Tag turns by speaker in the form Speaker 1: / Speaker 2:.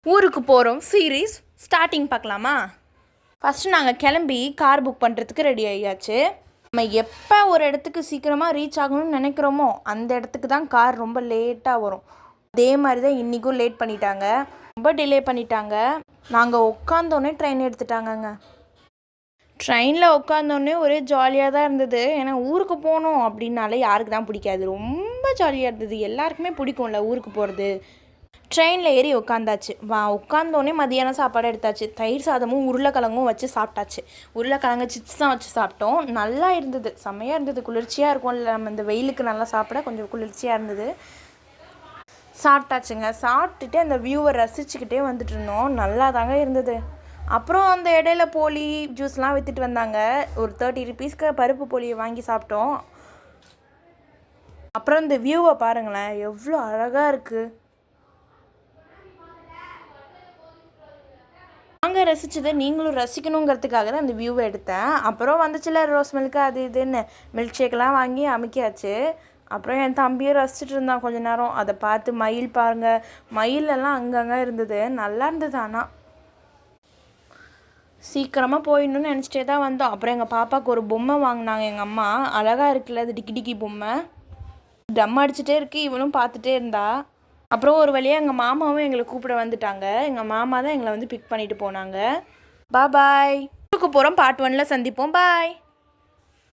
Speaker 1: ஊருக்கு போகிறோம் series starting பார்க்கலாமா? ஃபஸ்ட்டு நாங்கள் கிளம்பி கார் புக் பண்ணுறதுக்கு ரெடி ஆகியாச்சு. நம்ம எப்போ ஒரு இடத்துக்கு சீக்கிரமாக ரீச் ஆகணும்னு நினைக்கிறோமோ அந்த இடத்துக்கு தான் கார் ரொம்ப லேட்டாக வரும். அதே மாதிரி தான் இன்றைக்கும் லேட் பண்ணிட்டாங்க, ரொம்ப டிலே பண்ணிட்டாங்க. நாங்கள் உட்காந்தோடனே ட்ரெயின் எடுத்துட்டாங்கங்க. ட்ரெயினில் உட்காந்தோடனே ஒரே ஜாலியாக தான் இருந்தது. ஏன்னா ஊருக்கு போகணும் அப்படின்னாலே யாருக்கு தான் பிடிக்காது, ரொம்ப ஜாலியாக இருந்தது. எல்லாருக்குமே பிடிக்கும்ல ஊருக்கு போகிறது. ட்ரெயினில் ஏறி உட்காந்தாச்சு. உட்காந்தோடனே மதியானம் சாப்பாடு எடுத்தாச்சு. தயிர் சாதமும் உருளைக்கிழங்கும் வச்சு சாப்பிட்டாச்சு. உருளைக்கிழங்கு சிப்ஸ் தான் வச்சு சாப்பிட்டோம். நல்லா இருந்தது, செம்மையாக இருந்தது. குளிர்ச்சியாக இருக்கும்ல, நம்ம இந்த வெயிலுக்கு நல்லா சாப்பிட கொஞ்சம் குளிர்ச்சியாக இருந்தது. சாப்பிட்டாச்சுங்க. சாப்பிட்டுட்டு அந்த வியூவை ரசிச்சுக்கிட்டே வந்துட்டு இருந்தோம். நல்லா தாங்க இருந்தது. அப்புறம் அந்த இடையில போலி ஜூஸ்லாம் விற்றுட்டு வந்தாங்க. ஒரு 30 ருபீஸ்க்கு பருப்பு போலியை வாங்கி சாப்பிட்டோம். அப்புறம் இந்த வியூவை பாருங்களேன், எவ்வளோ அழகாக இருக்குது. நாங்கள் ரசித்ததை நீங்களும் ரசிக்கணுங்கிறதுக்காக தான் அந்த வியூவை எடுத்தேன். அப்புறம் வந்துச்சுல ரோஸ் மில்க்கு அது இதுன்னு மில்க் ஷேக்கெலாம் வாங்கி அமைக்கியாச்சு. அப்புறம் என் தம்பியும் ரசிச்சுட்டு இருந்தான் கொஞ்ச நேரம். அதை பார்த்து மயில் பாருங்கள், மயிலெல்லாம் அங்கங்கே இருந்தது. நல்லா இருந்தது. ஆனால் சீக்கிரமாக போயிடணுன்னு நினச்சிட்டே தான் வந்தோம். அப்புறம் எங்கள் பாப்பாவுக்கு ஒரு பொம்மை வாங்கினாங்க எங்கள் அம்மா. அழகாக இருக்குல்ல அது, டிக்கி டிக்கி பொம்மை. ட்ரம் அடிச்சுட்டே இருக்குது, இவனும் பார்த்துட்டே இருந்தா. அப்புறம் ஒரு வழியாக எங்கள் மாமாவும் எங்களை கூப்பிட வந்துட்டாங்க. எங்கள் மாமா தான் எங்களை வந்து பிக் பண்ணிட்டு போனாங்க. பாய். ஊருக்கு போகிறோம், பார்ட் 1ல் சந்திப்போம். பாய்.